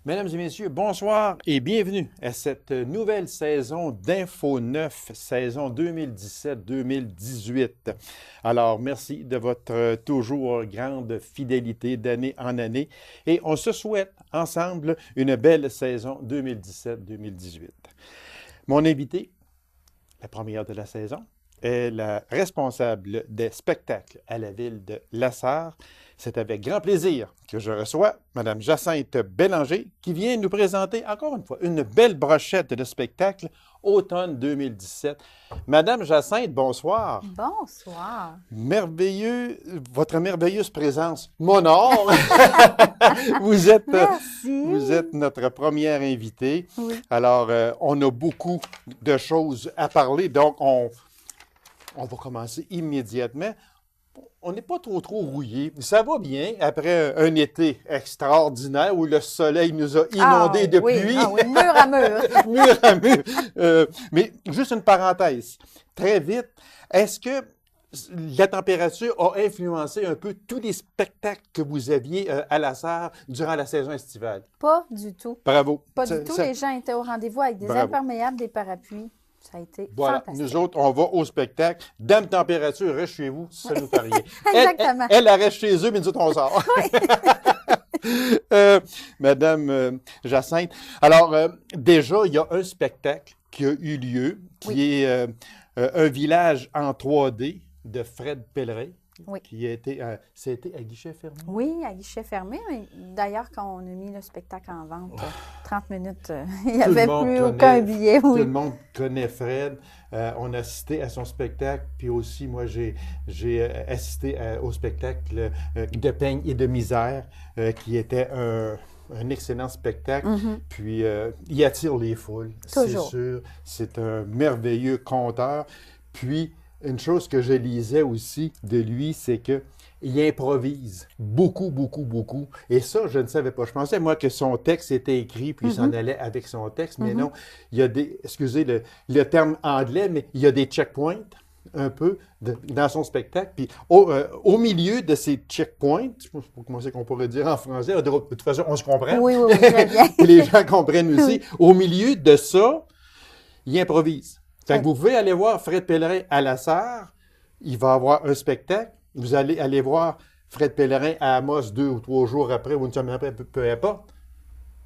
Mesdames et messieurs, bonsoir et bienvenue à cette nouvelle saison d'Info 9, saison 2017-2018. Alors, merci de votre toujours grande fidélité d'année en année et on se souhaite ensemble une belle saison 2017-2018. Mon invité, la première de la saison, est la responsable des spectacles à la ville de Lassar. C'est avec grand plaisir que je reçois Mme Jacinthe Bélanger qui vient nous présenter encore une fois une belle brochette de spectacles automne 2017. Madame Jacinthe, bonsoir. Bonsoir. Merveilleux, votre merveilleuse présence m'honore. Vous êtes notre première invitée. Oui. Alors, on a beaucoup de choses à parler, donc on va commencer immédiatement. On n'est pas trop rouillé. Ça va bien après un été extraordinaire où le soleil nous a inondés de pluie. Ah oui, mur à mur. Mur à mur. Mais juste une parenthèse. Très vite, est-ce que la température a influencé un peu tous les spectacles que vous aviez à Lassar durant la saison estivale? Pas du tout. Bravo. Pas du tout. Les gens étaient au rendez-vous avec des imperméables, des parapluies. Ça a été fantastique. Nous autres, on va au spectacle. Dame température, reste chez vous, ça nous fait rien. Exactement. Elle reste chez eux, mais nous autres, on sort. Madame Jacinthe, alors, déjà, il y a un spectacle qui a eu lieu, qui est un village en 3D de Fred Pellerin. Oui. Qui a été, c'était à guichet fermé? Oui, à guichet fermé. D'ailleurs, quand on a mis le spectacle en vente, 30 minutes, il n'y avait plus aucun billet. Tout le monde connaît Fred. On a assisté à son spectacle. Puis aussi, moi, j'ai assisté au spectacle de Peigne et de misère, qui était un excellent spectacle. Puis, il attire les foules, c'est sûr. C'est un merveilleux conteur. Puis, une chose que je lisais aussi de lui, c'est qu'il improvise beaucoup, beaucoup, beaucoup. Et ça, je ne savais pas. Je pensais, moi, que son texte était écrit, puis il s'en allait avec son texte. Mais non, il y a des, excusez le terme anglais, mais il y a des checkpoints, un peu, dans son spectacle. Puis au milieu de ces checkpoints, je ne sais pas comment c'est qu'on pourrait dire en français, de toute façon, on se comprend. Oui, très bien. Et les gens comprennent aussi. Au milieu de ça, il improvise. Fait que vous pouvez aller voir Fred Pellerin à Lassar, il va avoir un spectacle. Vous allez aller voir Fred Pellerin à Amos 2 ou 3 jours après ou une semaine après, peu importe.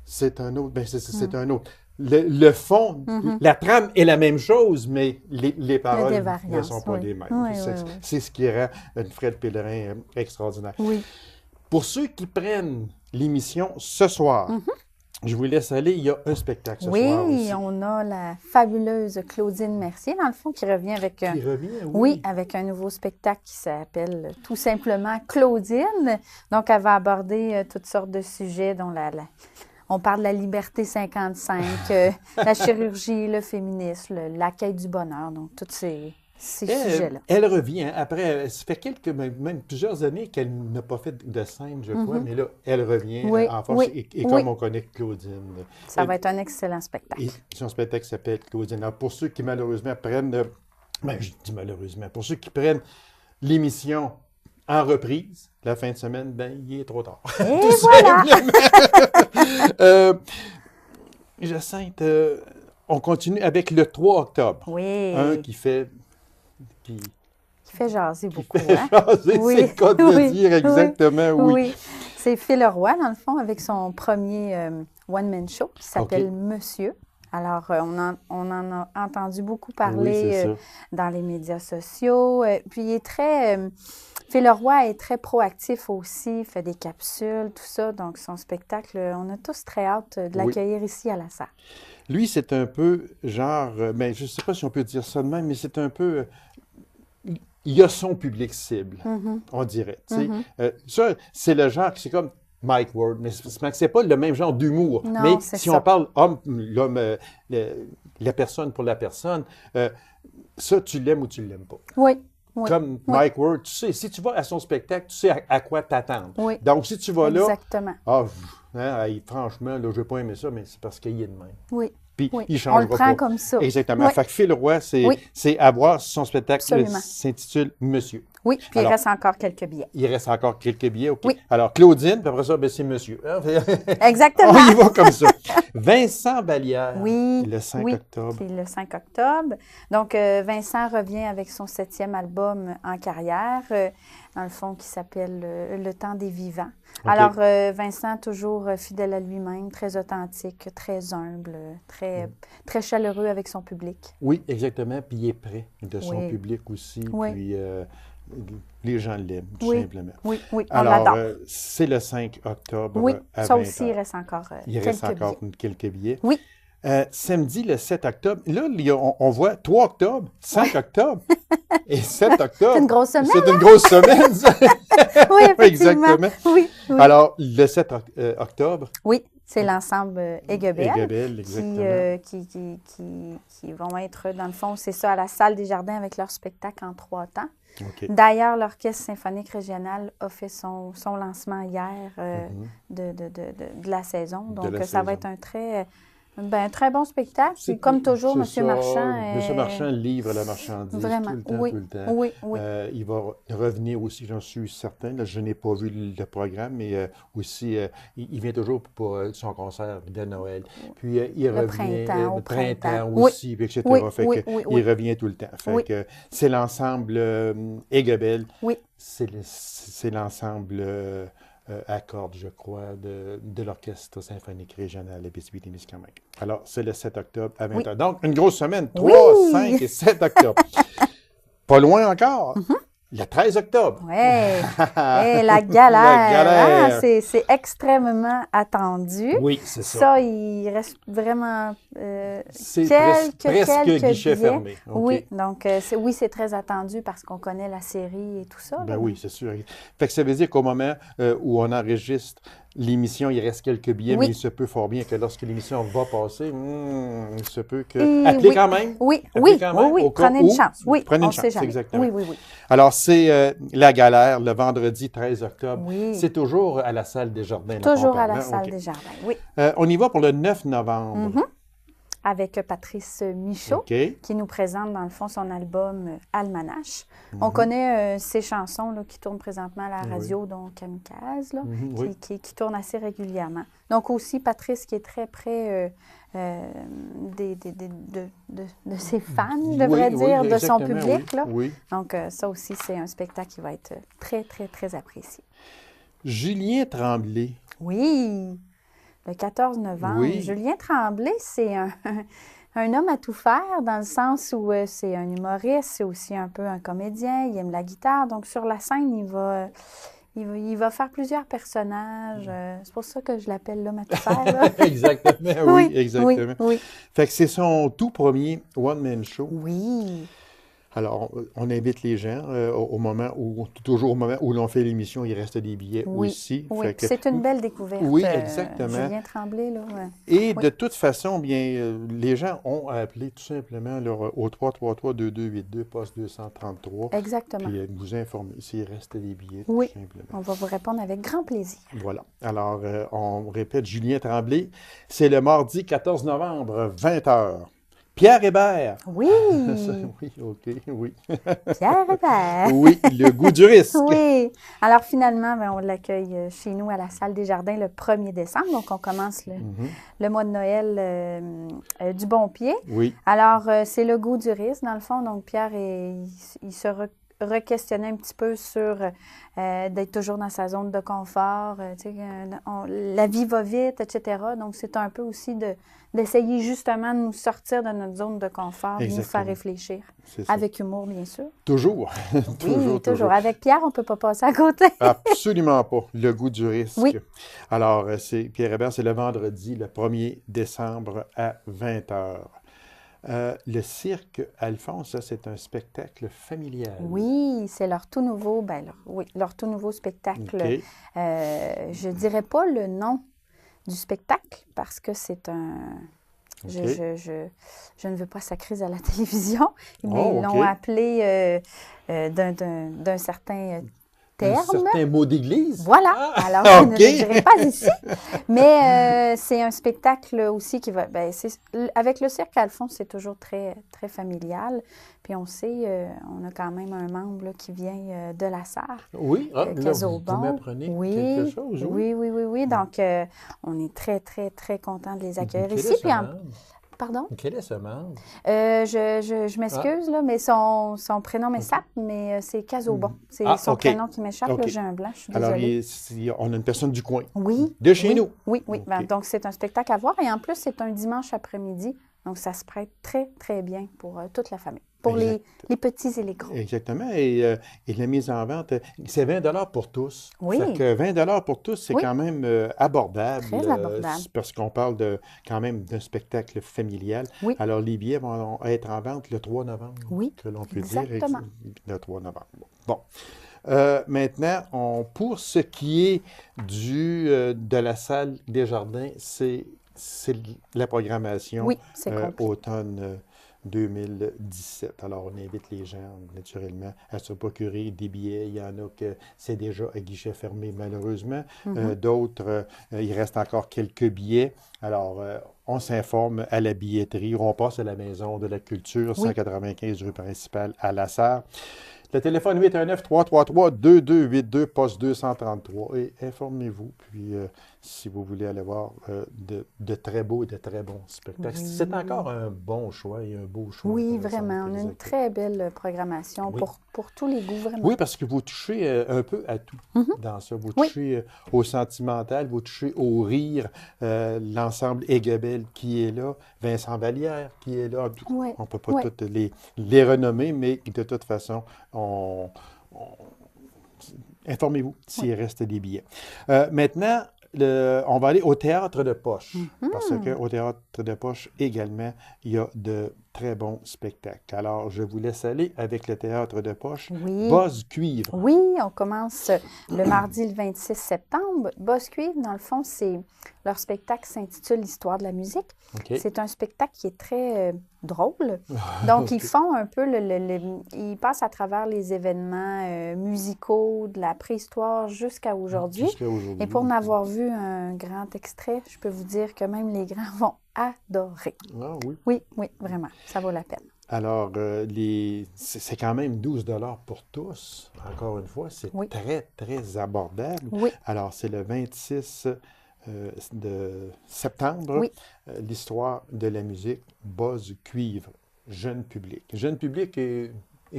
C'est un autre. Ben c'est un autre. Le fond, la trame est la même chose, mais les paroles ne sont pas les mêmes. C'est ce qui rend Fred Pellerin extraordinaire. Oui. Pour ceux qui prennent l'émission ce soir, je vous laisse aller, il y a un spectacle ce soir aussi. Oui, on a la fabuleuse Claudine Mercier, dans le fond, qui revient avec avec un nouveau spectacle qui s'appelle tout simplement Claudine. Donc, elle va aborder toutes sortes de sujets, dont on parle de la liberté 55, la chirurgie, le féminisme, la quête du bonheur, donc tous ces sujets-là. Elle revient après, ça fait même plusieurs années qu'elle n'a pas fait de scène, je crois, mais là, elle revient en force. Et comme on connaît Claudine. Ça va être un excellent spectacle. Et son spectacle s'appelle Claudine. Alors, pour ceux qui malheureusement prennent, je dis malheureusement, pour ceux qui prennent l'émission en reprise, la fin de semaine, il est trop tard. Et voilà! Jacinthe, on continue avec le 3 octobre. Oui. Un qui fait jaser beaucoup. Qui fait jaser, c'est le cas de le dire exactement, oui. C'est Phil Roy, dans le fond, avec son premier one-man show qui s'appelle Monsieur. Alors, on en a entendu beaucoup parler dans les médias sociaux. Puis, il est Phil Roy est très proactif aussi, fait des capsules, tout ça. Donc, son spectacle, on a tous très hâte de l'accueillir ici à Lassar. Lui, c'est un peu genre, je ne sais pas si on peut dire ça de même, mais c'est un peu... il a son public cible, on dirait. Ça, c'est le genre, c'est comme Mike Ward, mais c'est pas le même genre d'humour. Mais si on parle l'homme, la personne pour la personne, ça, tu l'aimes ou tu l'aimes pas. Oui. Comme Mike Ward, tu sais, si tu vas à son spectacle, tu sais à quoi t'attendre. Donc, si tu vas là, franchement, là, je n'ai pas aimé ça, mais c'est parce qu'il est de même. Oui. Puis, il changera on le prend comme ça. Exactement. Fait que Phil Roy, c'est à voir. Son spectacle s'intitule Monsieur. Oui, puis Alors, il reste encore quelques billets. Il reste encore quelques billets, OK. Oui. Alors, Claudine, puis après ça, c'est monsieur. Exactement. On y va comme ça. Vincent Vallière, Oui, le 5 oui, octobre. qui est le 5 octobre. Donc, Vincent revient avec son 7e album en carrière, dans le fond, qui s'appelle Le temps des vivants. Okay. Alors, Vincent, toujours fidèle à lui-même, très authentique, très humble, très chaleureux avec son public. Oui, exactement. Puis il est près de son public aussi. Oui. Puis les gens l'aiment, tout simplement. Oui, oui, on Alors, l'adore. c'est le 5 octobre oui, à ça 20 aussi, il reste encore quelques billets. Oui. Samedi, le 7 octobre. Là, on voit 3 octobre, 5 octobre et 7 octobre. C'est une grosse semaine. C'est une grosse semaine, ça. Oui, effectivement. Exactement. Oui. Alors, le 7 octobre. Oui, c'est l'ensemble Aiguebelle, exactement. Qui vont être, dans le fond, c'est ça, à la Salle des Jardins avec leur spectacle en 3 temps. Okay. D'ailleurs, l'Orchestre symphonique régional a fait son lancement hier de la saison. Donc, ça va être un très bon spectacle. Puis, comme toujours, M. Marchand... M. Marchand livre la marchandise vraiment, tout le temps. Oui. Il va revenir aussi, j'en suis certain. Là, je n'ai pas vu le programme, mais aussi, il vient toujours pour son concert de Noël. Puis, il revient au printemps aussi, etc. Oui, il revient tout le temps. Fait que c'est l'ensemble Aiguebelle. Oui. C'est l'ensemble... à cordes, je crois, de l'Orchestre symphonique régional Abitibi-Témiscamingue. Alors, c'est le 7 octobre à 20h. Donc, une grosse semaine, 3, 5 et 7 octobre. Pas loin encore. Le 13 octobre. Oui. La galère. Hein? C'est extrêmement attendu. Oui, c'est ça. Ça, il reste vraiment c'est quelques guichet billets. fermé. Okay. Oui, donc c'est très attendu parce qu'on connaît la série et tout ça. Ben oui, c'est sûr. Fait que ça veut dire qu'au moment où on enregistre l'émission, il reste quelques billets, mais il se peut fort bien que lorsque l'émission va passer, il se peut que... Appelez quand même. Oui. Prenez une chance. Oui, prenez une chance, exactement. Oui. Alors, c'est la galère, le vendredi 13 octobre. Oui. C'est toujours à la Salle des Jardins. Toujours à la Salle des Jardins, oui. On y va pour le 9 novembre. Avec Patrice Michaud, qui nous présente, dans le fond, son album Almanach. On connaît ses chansons là, qui tournent présentement à la radio, donc Kamikaze, là, qui tournent assez régulièrement. Donc aussi, Patrice qui est très près de ses fans, je devrais dire, de son public. Là. Donc ça aussi, c'est un spectacle qui va être très, très, très apprécié. Julien Tremblay. Oui! Le 14 novembre. Julien Tremblay, c'est un homme à tout faire dans le sens où c'est un humoriste, c'est aussi un peu un comédien, il aime la guitare. Donc, sur la scène, il va faire plusieurs personnages. C'est pour ça que je l'appelle l'homme à tout faire. Exactement, exactement. Oui. Fait que c'est son tout premier one-man show. Oui. Alors, on invite les gens toujours au moment où l'on fait l'émission, il reste des billets aussi. Oui, c'est une belle découverte. Oui, exactement. Julien Tremblay, là. Et de toute façon, bien, les gens ont appelé tout simplement au 333-2282, poste 233. Exactement. Puis vous informer s'il reste des billets, tout simplement. On va vous répondre avec grand plaisir. Voilà. Alors, on répète, Julien Tremblay, c'est le mardi 14 novembre, 20h. Pierre Hébert. Oui. Oui. Pierre Hébert. Oui, le goût du risque. Oui. Alors finalement, on l'accueille chez nous à la Salle des Jardins le 1er décembre. Donc on commence le mois de Noël du bon pied. Oui. Alors c'est le goût du risque dans le fond. Donc Pierre, il se re-questionner un petit peu sur d'être toujours dans sa zone de confort. La vie va vite, etc. Donc, c'est un peu aussi d'essayer justement de nous sortir de notre zone de confort, de nous faire réfléchir. Avec humour, bien sûr. Toujours. toujours. Avec Pierre, on ne peut pas passer à côté. Absolument pas. Le goût du risque. Oui. Alors, Pierre Hébert, c'est le vendredi, le 1er décembre à 20h. Le cirque Alphonse, ça, c'est un spectacle familial. Oui, c'est leur tout nouveau, leur tout nouveau spectacle. Je ne dirais pas le nom du spectacle parce que c'est un... Je ne veux pas sa crise à la télévision, mais ils l'ont appelé d'un certain... Un certain mot d'église. Voilà. Alors, je ne le dirai pas ici. Mais c'est un spectacle aussi qui va... avec le cirque Alphonse, c'est toujours très, très familial. Puis on sait, on a quand même un membre là, qui vient de la Sarre. Oui, là, vous m'apprenez quelque chose. Oui. Donc, on est très, très, très content de les accueillir ici. Puis Pardon? Quel est ce membre? Je m'excuse, là, mais son prénom m'échappe, mais c'est Casaubon. C'est son prénom qui m'échappe. Là, j'ai un blanc, je suis désolée. Alors, on a une personne du coin. Oui. De chez nous. Oui. Ben, donc, c'est un spectacle à voir. Et en plus, c'est un dimanche après-midi. Donc, ça se prête très, très bien pour toute la famille. Pour les petits et les gros. Exactement. Et la mise en vente, c'est 20 $ pour tous. Oui. Fait que 20 $ pour tous, c'est quand même abordable. Très abordable. Parce qu'on parle quand même d'un spectacle familial. Oui. Alors, les billets vont être en vente le 3 novembre. Oui, que l'on peut exactement. dire. Le 3 novembre. Bon. Maintenant, pour ce qui est de la salle Desjardins, c'est la programmation automne 2017. Alors, on invite les gens, naturellement, à se procurer des billets. Il y en a que c'est déjà à guichet fermé, malheureusement. D'autres, il reste encore quelques billets. Alors, on s'informe à la billetterie. On passe à la Maison de la Culture, 195 rue principale à La Sarre. Le téléphone 819-333-2282, poste 233. Et informez-vous, puis si vous voulez aller voir de très beaux et de très bons spectacles. Oui. C'est encore un bon choix et un beau choix. Oui, vraiment. On a une très belle programmation pour tous les goûts, vraiment. Oui, parce que vous touchez un peu à tout dans ça. Vous touchez au sentimental, vous touchez au rire, l'ensemble Aiguebelle qui est là, Vincent Vallière qui est là. On ne peut pas toutes les renommer, mais de toute façon, informez-vous s'il reste des billets. Maintenant, on va aller au Théâtre de Poche, parce qu'au Théâtre de Poche également, il y a de très bons spectacles. Alors, je vous laisse aller avec le Théâtre de Poche. Buzz Cuivre. Oui, on commence le mardi le 26 septembre. Buzz Cuivre, dans le fond, leur spectacle s'intitule L'Histoire de la musique. C'est un spectacle qui est très drôle. Donc, ils font un peu ils passent à travers les événements musicaux de la préhistoire jusqu'à aujourd'hui. Et pour en avoir vu un grand extrait, je peux vous dire que même les grands vont adorer. Ah oui? Oui, vraiment. Ça vaut la peine. Alors, c'est quand même 12 $ pour tous. Encore une fois, c'est très, très abordable. Oui. Alors, c'est le 26 de septembre. L'histoire de la musique, Buzz Cuivre, jeune public. Jeune public est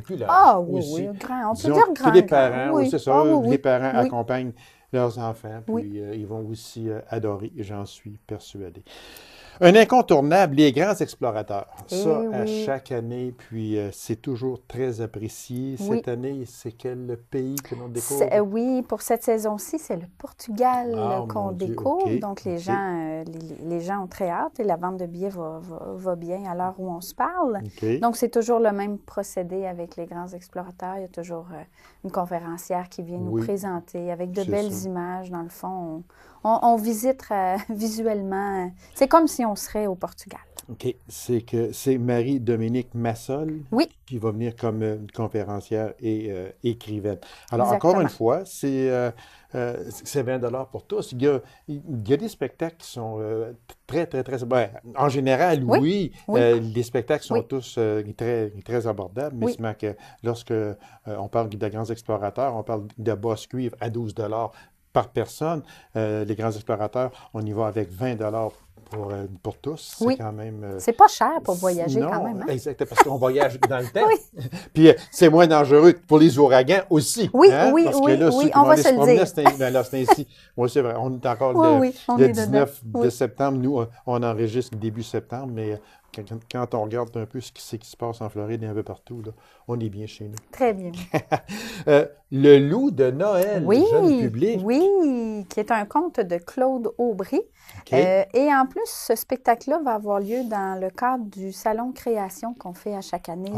plus large. Ah oui, grand. On peut dire grand. Les parents, c'est ça. Les parents accompagnent leurs enfants, puis ils vont aussi adorer, j'en suis persuadé. Un incontournable, les grands explorateurs. À chaque année, puis c'est toujours très apprécié. Cette année, c'est quel pays que l'on découvre? Oui, pour cette saison-ci, c'est le Portugal qu'on découvre. Donc, les gens ont très hâte et la vente de billets va bien à l'heure où on se parle. Donc, c'est toujours le même procédé avec les grands explorateurs. Il y a toujours une conférencière qui vient nous présenter avec de belles images. Dans le fond, on visite visuellement. C'est comme si on serait au Portugal. OK. C'est Marie-Dominique Massol qui va venir comme conférencière et écrivaine. Alors, encore une fois, c'est 20 $ pour tous. Il y a des spectacles qui sont très, très, très... en général, les spectacles sont tous très, très abordables, mais c'est que lorsque on parle de grands explorateurs, on parle de Buzz Cuivre à 12 $ par personne. Les grands explorateurs, on y va avec 20 $ pour tous. C'est quand même... c'est pas cher pour voyager quand même. Exactement, parce qu'on voyage dans le temps. Puis c'est moins dangereux pour les ouragans aussi. Parce que là, on va se le dire. C'est ainsi. Oui, c'est vrai. On est encore le 19 de septembre. Nous, on enregistre début septembre, mais quand on regarde un peu ce qui se passe en Floride et un peu partout, là, on est bien chez nous. Très bien. Le loup de Noël, jeune public. Oui, qui est un conte de Claude Aubry. Et en plus, ce spectacle-là va avoir lieu dans le cadre du Salon Création qu'on fait à chaque année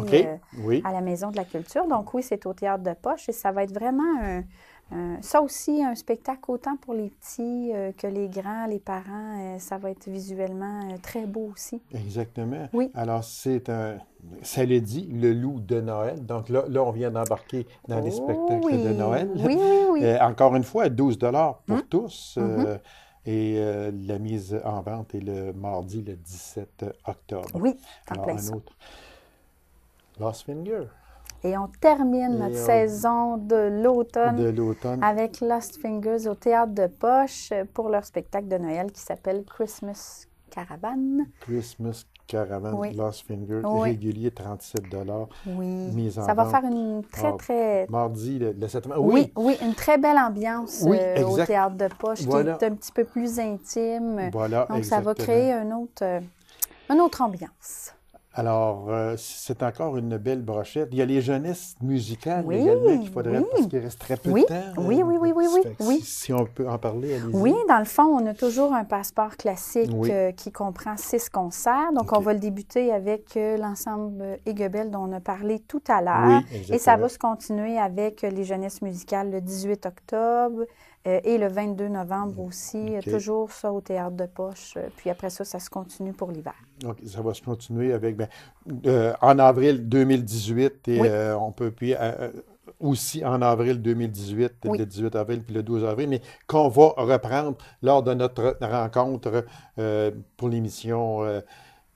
à la Maison de la Culture. Donc oui, c'est au Théâtre de Poche et ça va être vraiment ça aussi, un spectacle autant pour les petits que les grands, les parents. Ça va être visuellement très beau aussi. Exactement. Oui. Alors, ça le dit, le loup de Noël. Donc là on vient d'embarquer dans les spectacles de Noël. Oui. Encore une fois, 12 $ pour tous. Et la mise en vente est le mardi, le 17 octobre. Oui, alors, un autre. Lost Finger. Et on termine notre saison de l'automne avec Lost Fingers au Théâtre de Poche pour leur spectacle de Noël qui s'appelle Christmas Caravan. Christmas Caravan, oui. Lost Finger, régulier, 37 $. Oui, ça va faire une très... Mardi, le 7 mai. Oui, une très belle ambiance au Théâtre de Poche qui est un petit peu plus intime. Voilà, donc, ça va créer une autre ambiance. Alors, c'est encore une belle brochette. Il y a les jeunesses musicales également qu'il faudrait, parce qu'il reste très peu de temps. Oui. Si on peut en parler, allez-y. Oui, dans le fond, on a toujours un passeport classique qui comprend 6 concerts. Donc, on va le débuter avec l'ensemble Aiguebelle dont on a parlé tout à l'heure. Oui, et ça va se continuer avec les jeunesses musicales le 18 octobre. Et le 22 novembre aussi, toujours ça au Théâtre de Poche. Puis après ça, ça se continue pour l'hiver. Donc, ça va se continuer avec, en avril 2018, et on peut, puis aussi en avril 2018, le 18 avril, puis le 12 avril, mais qu'on va reprendre lors de notre rencontre pour l'émission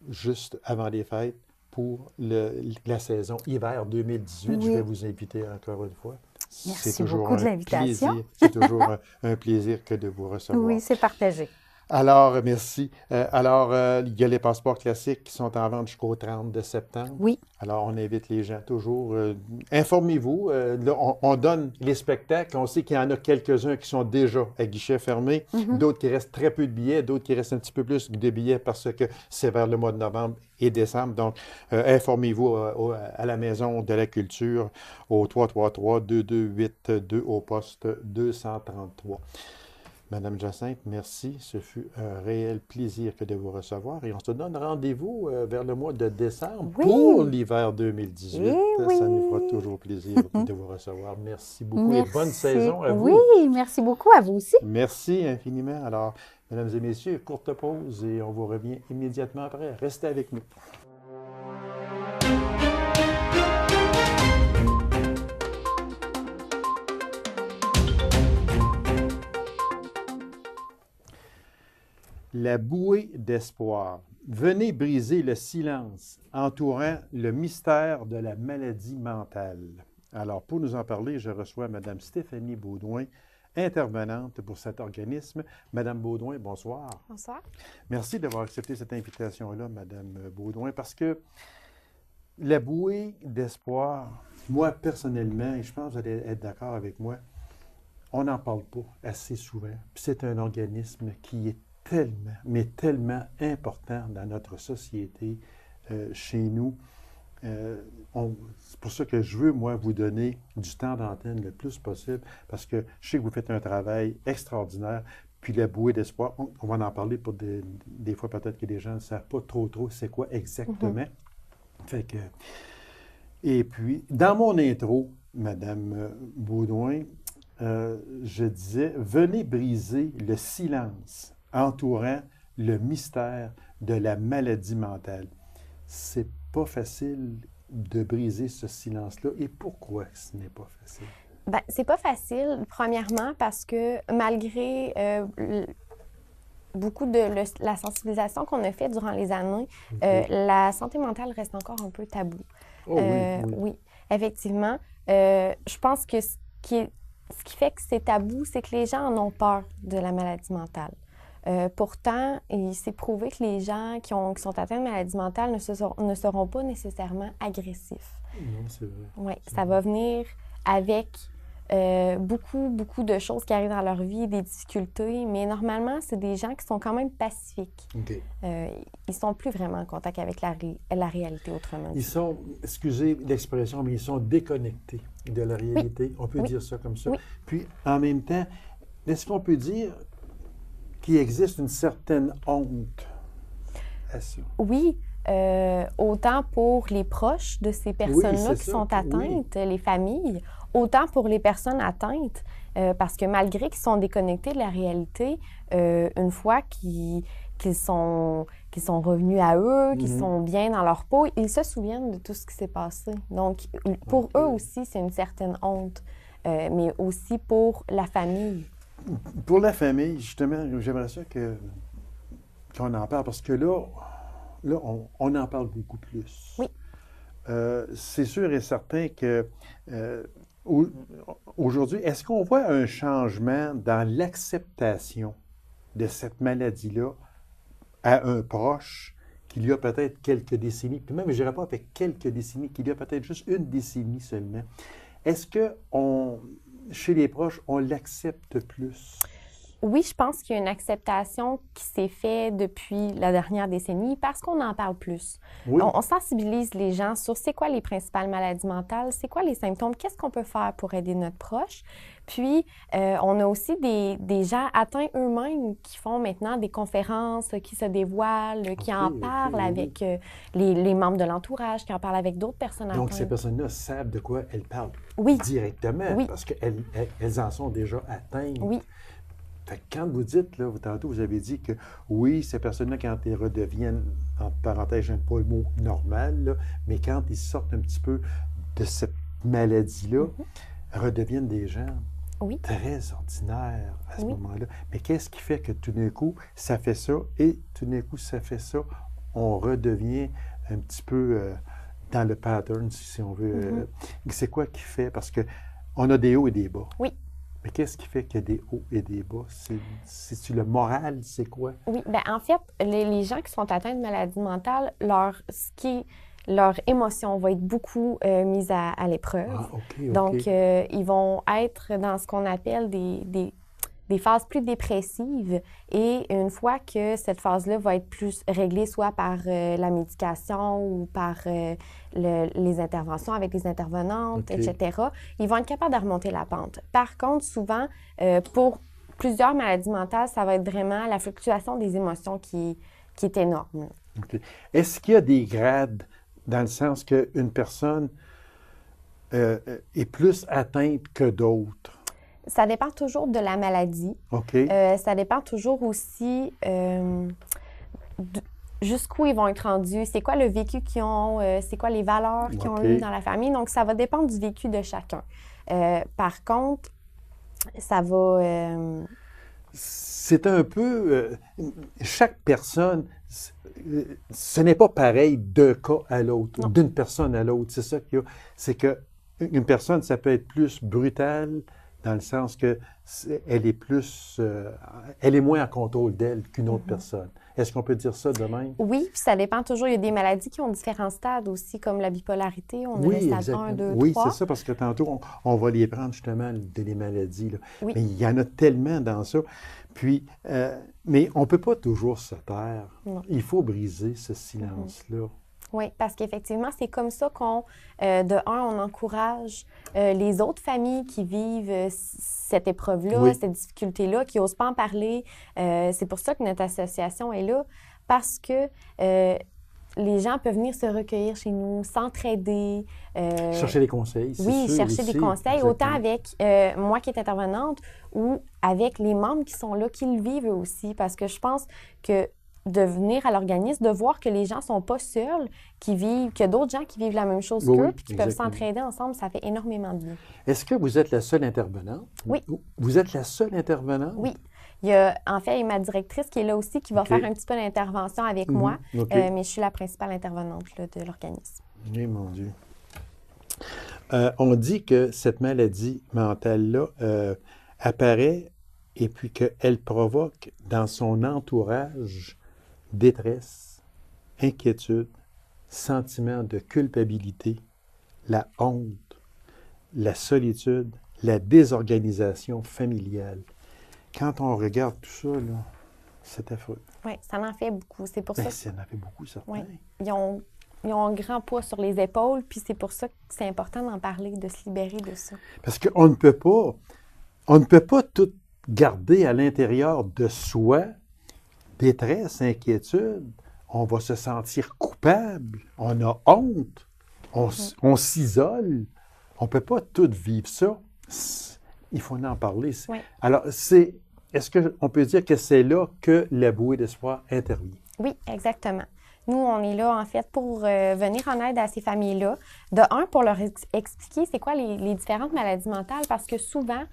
juste avant les fêtes pour la saison hiver 2018. Je vais vous inviter encore une fois. Merci beaucoup de l'invitation. C'est toujours un plaisir que de vous recevoir. Oui, c'est partagé. Alors, merci. Il y a les passeports classiques qui sont en vente jusqu'au 30 septembre. Oui. Alors, on invite les gens toujours. Informez-vous. Là, on donne les spectacles. On sait qu'il y en a quelques-uns qui sont déjà à guichet fermé, d'autres qui restent très peu de billets, d'autres qui restent un petit peu plus de billets parce que c'est vers le mois de novembre et décembre. Donc, informez-vous à la Maison de la Culture au 333-2282 au poste 233. Madame Jacinthe, merci. Ce fut un réel plaisir que de vous recevoir. Et on se donne rendez-vous vers le mois de décembre pour l'hiver 2018. Ça nous fera toujours plaisir de vous recevoir. Merci beaucoup et bonne saison à vous. Oui, merci beaucoup à vous aussi. Merci infiniment. Alors, mesdames et messieurs, courte pause et on vous revient immédiatement après. Restez avec nous. La bouée d'espoir. Venez briser le silence entourant le mystère de la maladie mentale. Alors, pour nous en parler, je reçois Mme Stéphanie Baudouin, intervenante pour cet organisme. Mme Baudouin, bonsoir. Bonsoir. Merci d'avoir accepté cette invitation-là, Mme Baudouin, parce que la bouée d'espoir, moi, personnellement, et je pense que vous allez être d'accord avec moi, on n'en parle pas assez souvent. Puis c'est un organisme qui est tellement important dans notre société, chez nous. C'est pour ça que je veux, moi, vous donner du temps d'antenne le plus possible, parce que je sais que vous faites un travail extraordinaire. Puis la bouée d'espoir, on va en parler pour des fois peut-être que les gens ne savent pas trop c'est quoi exactement. Fait que, et puis, dans mon intro, Madame Baudouin, je disais, venez briser le silence entourant le mystère de la maladie mentale. C'est pas facile de briser ce silence-là. Et pourquoi ce n'est pas facile? Bien, c'est pas facile, premièrement, parce que malgré beaucoup de la sensibilisation qu'on a fait durant les années, la santé mentale reste encore un peu tabou. Oui, effectivement. Je pense que ce qui fait que c'est tabou, c'est que les gens en ont peur de la maladie mentale. Pourtant, il s'est prouvé que les gens qui sont atteints de maladie mentale ne seront pas nécessairement agressifs. Non, c'est vrai. Oui, ça va venir avec beaucoup de choses qui arrivent dans leur vie, des difficultés, mais normalement, c'est des gens qui sont quand même pacifiques. Okay. Ils ne sont plus vraiment en contact avec la réalité, autrement dit. Ils sont, excusez l'expression, mais ils sont déconnectés de la réalité. On peut dire ça comme ça. Oui. Puis, en même temps, est-ce qu'on peut dire qu'il existe une certaine honte à ça? Oui, autant pour les proches de ces personnes-là qui sont atteintes, les familles, autant pour les personnes atteintes, parce que malgré qu'ils sont déconnectés de la réalité, une fois qu'ils sont revenus à eux, qu'ils sont bien dans leur peau, ils se souviennent de tout ce qui s'est passé. Donc, pour eux aussi, c'est une certaine honte, mais aussi pour la famille. Pour la famille, justement, j'aimerais ça qu'on en parle, parce que là on en parle beaucoup plus. Oui. c'est sûr et certain que aujourd'hui, est-ce qu'on voit un changement dans l'acceptation de cette maladie-là à un proche qu'il y a peut-être quelques décennies, puis même, je ne dirais pas avec quelques décennies, qu'il y a peut-être juste une décennie seulement. Est-ce que chez les proches, on l'accepte plus? Oui, je pense qu'il y a une acceptation qui s'est faite depuis la dernière décennie parce qu'on en parle plus. Oui. On sensibilise les gens sur c'est quoi les principales maladies mentales, c'est quoi les symptômes, qu'est-ce qu'on peut faire pour aider notre proche. Puis, on a aussi des gens atteints eux-mêmes qui font maintenant des conférences, qui se dévoilent, qui en parlent avec les membres de l'entourage, qui en parlent avec d'autres personnes atteintes. Donc, ces personnes-là savent de quoi elles parlent directement parce qu'elles en sont déjà atteintes. Oui. Fait que quand vous dites, là, tantôt, vous avez dit que oui, ces personnes-là, quand elles redeviennent, entre parenthèses, j'aime pas le mot normal, là, mais quand ils sortent un petit peu de cette maladie-là, redeviennent des gens très ordinaires à ce moment-là. Mais qu'est-ce qui fait que tout d'un coup, ça fait ça et tout d'un coup, ça fait ça? On redevient un petit peu dans le pattern, si on veut. C'est quoi qui fait? Parce qu'on a des hauts et des bas. Oui. Mais qu'est-ce qui fait qu'il y a des hauts et des bas? C'est-tu le moral? C'est quoi? Oui, bien en fait, les gens qui sont atteints de maladies mentales, leur émotion va être beaucoup mise à l'épreuve. Ah, OK. Donc, ils vont être dans ce qu'on appelle des phases plus dépressives. Et une fois que cette phase-là va être plus réglée, soit par la médication ou par les interventions avec les intervenantes, etc., ils vont être capables de remonter la pente. Par contre, souvent, pour plusieurs maladies mentales, ça va être vraiment la fluctuation des émotions qui est énorme. OK. Est-ce qu'il y a des grades dans le sens qu'une personne est plus atteinte que d'autres? Ça dépend toujours de la maladie. OK. Ça dépend toujours aussi jusqu'où ils vont être rendus, c'est quoi le vécu qu'ils ont, c'est quoi les valeurs qu'ils ont eues dans la famille. Donc, ça va dépendre du vécu de chacun. Par contre, ça va... C'est un peu... chaque personne, ce n'est pas pareil d'un cas à l'autre, ou d'une personne à l'autre. C'est ça qu'il y a. C'est qu'une personne, ça peut être plus brutal, dans le sens que elle est plus, elle est moins en contrôle d'elle qu'une autre personne. Est-ce qu'on peut dire ça de même? Oui, puis ça dépend toujours. Il y a des maladies qui ont différents stades aussi, comme la bipolarité. On a le stade 1, 2, 3. Oui, c'est ça, parce que tantôt, on va les prendre justement des maladies. Là. Oui. Mais il y en a tellement dans ça. Puis, mais on ne peut pas toujours se taire. Non. Il faut briser ce silence-là. Oui, parce qu'effectivement, c'est comme ça qu'on, on encourage les autres familles qui vivent cette épreuve-là, cette difficulté-là, qui n'osent pas en parler. C'est pour ça que notre association est là, parce que les gens peuvent venir se recueillir chez nous, s'entraider. Chercher des conseils, c'est oui, sûr, chercher aussi. des conseils, Exactement. autant avec moi qui est intervenante ou avec les membres qui sont là, qui le vivent eux aussi, parce que je pense que de venir à l'organisme, de voir que les gens ne sont pas seuls, qu'il y a d'autres gens qui vivent la même chose qu'eux, puis qui peuvent s'entraider ensemble, ça fait énormément de bien. Est-ce que vous êtes la seule intervenante? Oui. Vous êtes la seule intervenante? Oui. Il y a, en fait, ma directrice qui est là aussi, qui va faire un petit peu d'intervention avec moi, mais je suis la principale intervenante là, de l'organisme. Oui, mon Dieu. On dit que cette maladie mentale-là apparaît et puis qu'elle provoque dans son entourage détresse, inquiétude, sentiment de culpabilité, la honte, la solitude, la désorganisation familiale. Quand on regarde tout ça, là, c'est affreux. Oui, ça en fait beaucoup. C'est pour ça. Ça en fait beaucoup, certains. Oui. Ils ont un grand poids sur les épaules, puis c'est pour ça que c'est important d'en parler, de se libérer de ça. Parce qu'on ne peut pas tout garder à l'intérieur de soi. Détresse, inquiétude, on va se sentir coupable, on a honte, on s'isole. On ne peut pas tout vivre ça. Il faut en parler. Oui. Alors, est-ce qu'on peut dire que c'est là que la bouée d'espoir intervient? Oui, exactement. Nous, on est là, en fait, pour venir en aide à ces familles-là. De un, pour leur expliquer c'est quoi les différentes maladies mentales, parce que souvent,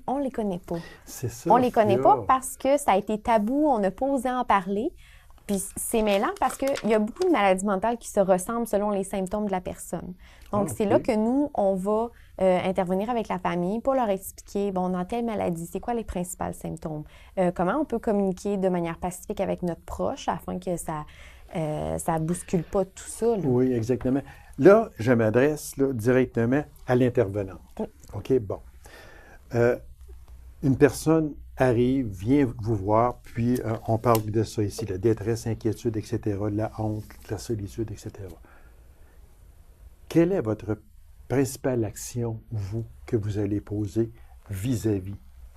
on les connaît pas. C'est ça. On les connaît pas parce que ça a été tabou, on n'a pas osé en parler. Puis c'est mêlant parce qu'il y a beaucoup de maladies mentales qui se ressemblent selon les symptômes de la personne. Donc, c'est là que nous, on va intervenir avec la famille pour leur expliquer, bon, dans telle maladie, c'est quoi les principaux symptômes? Comment on peut communiquer de manière pacifique avec notre proche afin que ça ne bouscule pas tout ça. Là. Oui, exactement. Là, je m'adresse directement à l'intervenante. Oui. OK, bon. Une personne arrive, vient vous voir, puis on parle de ça ici, la détresse, inquiétude, etc., la honte, la solitude, etc. Quelle est votre principale action, vous, que vous allez poser vis-à-vis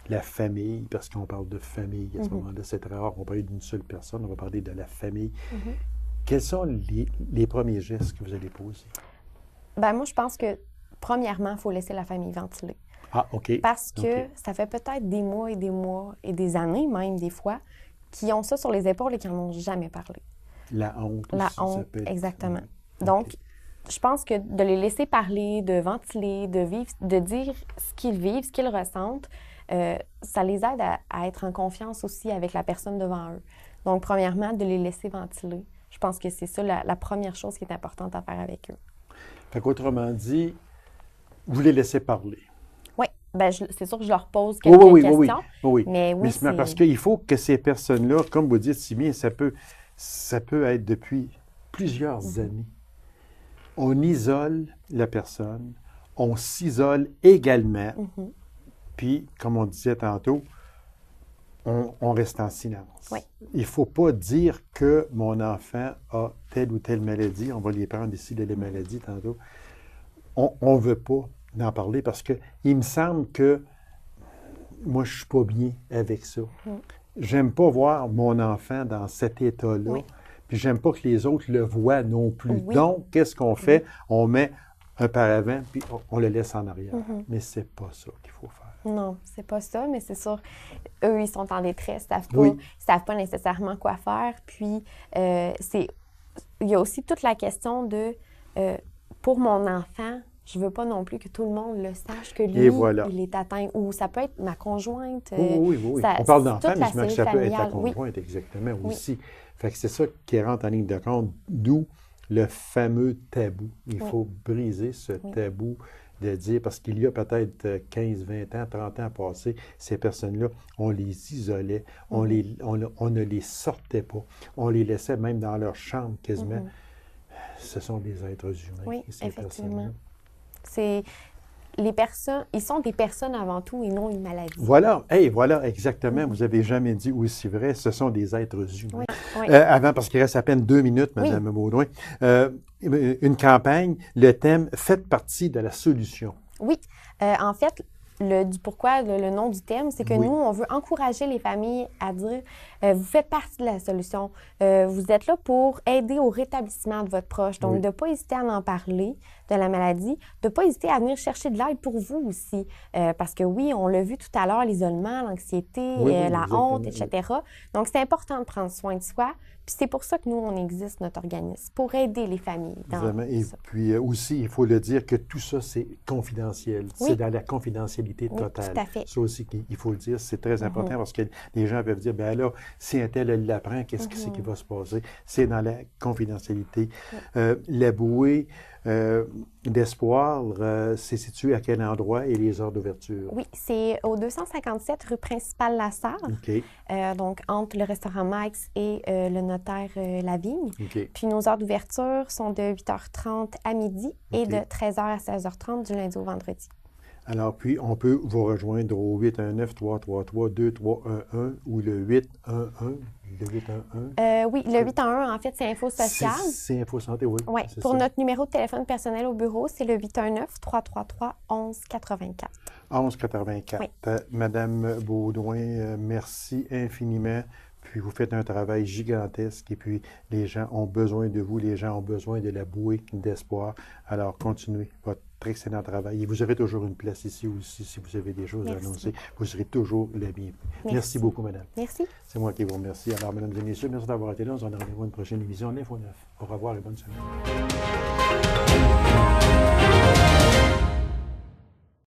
la famille, parce qu'on parle de famille à ce moment-là, c'est très rare qu'on parle d'une seule personne, on va parler de la famille. Quels sont les premiers gestes que vous allez poser? Bien, moi, je pense que, premièrement, il faut laisser la famille ventiler. Ah, OK. Parce que ça fait peut-être des mois et des années même, des fois, qui ont ça sur les épaules et qui n'en ont jamais parlé. La honte. La aussi, honte, ça peut être... exactement. Okay. Donc, je pense que de les laisser parler, de ventiler, de vivre, de dire ce qu'ils vivent, ce qu'ils ressentent, ça les aide à être en confiance aussi avec la personne devant eux. Donc, premièrement, de les laisser ventiler. Je pense que c'est ça la première chose qui est importante à faire avec eux. Fait qu'autrement dit, vous les laissez parler. Oui, bien, c'est sûr que je leur pose quelques questions. Oui. Mais oui, mais parce qu'il faut que ces personnes-là, comme vous dites si bien, ça peut être depuis plusieurs années. On isole la personne, on s'isole également, puis, comme on disait tantôt, on reste en silence. Oui. Il ne faut pas dire que mon enfant a telle ou telle maladie. On va les prendre ici, les maladies, tantôt. On ne veut pas en parler parce qu'il me semble que moi, je ne suis pas bien avec ça. J'aime pas voir mon enfant dans cet état-là. Oui. Puis j'aime pas que les autres le voient non plus. Oui. Donc, qu'est-ce qu'on fait? On met un paravent, puis on le laisse en arrière. Mais c'est pas ça qu'il faut faire. Non, c'est pas ça, mais c'est sûr, eux, ils sont en détresse, ils savent pas nécessairement quoi faire. Puis, il y a aussi toute la question de, pour mon enfant, je veux pas non plus que tout le monde le sache que lui, il est atteint. Ou ça peut être ma conjointe. Oui. Ça, on parle d'enfant, mais la ça peut être la familiale. conjointe, exactement, aussi. Fait que c'est ça qui rentre en ligne de compte, d'où le fameux tabou. Il faut briser ce tabou de dire, parce qu'il y a peut-être 15, 20 ans, 30 ans passés, ces personnes-là, on les isolait, on ne les sortait pas, on les laissait même dans leur chambre quasiment. Ce sont des êtres humains. Oui, ces effectivement. C'est les personnes, ils sont des personnes avant tout et non une maladie. Voilà, voilà, exactement. Vous n'avez jamais dit aussi vrai, ce sont des êtres humains. Oui. Avant, parce qu'il reste à peine 2 minutes, Mme Baudouin, une campagne, le thème « Faites partie de la solution ». Oui. En fait, pourquoi le nom du thème, c'est que nous, on veut encourager les familles à dire vous faites partie de la solution. Vous êtes là pour aider au rétablissement de votre proche. Donc, de ne pas hésiter à en parler de la maladie, de ne pas hésiter à venir chercher de l'aide pour vous aussi. Parce que oui, on l'a vu tout à l'heure, l'isolement, l'anxiété, la honte, etc. Donc, c'est important de prendre soin de soi. Puis c'est pour ça que nous, on existe, notre organisme, pour aider les familles. Vraiment. Et puis aussi, il faut le dire que tout ça, c'est confidentiel. C'est dans la confidentialité totale. Tout à fait. Ça aussi, il faut le dire, c'est très important parce que les gens peuvent dire, bien là, si un tel l'apprend, qu'est-ce qui va se passer? C'est dans la confidentialité. La bouée d'espoir, c'est situé à quel endroit et les heures d'ouverture? Oui, c'est au 257 rue Principale Lassalle. OK. Donc, entre le restaurant Max et le notaire Lavigne. OK. Puis nos heures d'ouverture sont de 8h30 à midi et de 13h à 16h30 du lundi au vendredi. Alors, puis, on peut vous rejoindre au 819-333-2311 ou le 811. Le 811? Oui, le 811, en fait, c'est Info Social. C'est Info Santé, oui. Oui, pour notre numéro de téléphone personnel au bureau, c'est le 819-333-1184. 1184. Oui. Madame Baudouin, merci infiniment. Puis vous faites un travail gigantesque et puis les gens ont besoin de vous, les gens ont besoin de la bouée d'espoir. Alors, continuez votre excellent travail. Et vous aurez toujours une place ici aussi si vous avez des choses à annoncer. Vous serez toujours la bienvenue. Merci beaucoup, madame. Merci. C'est moi qui vous remercie. Alors, mesdames et messieurs, merci d'avoir été là. On se donne rendez-vous à une prochaine émission d'Info 9. Au revoir et bonne semaine.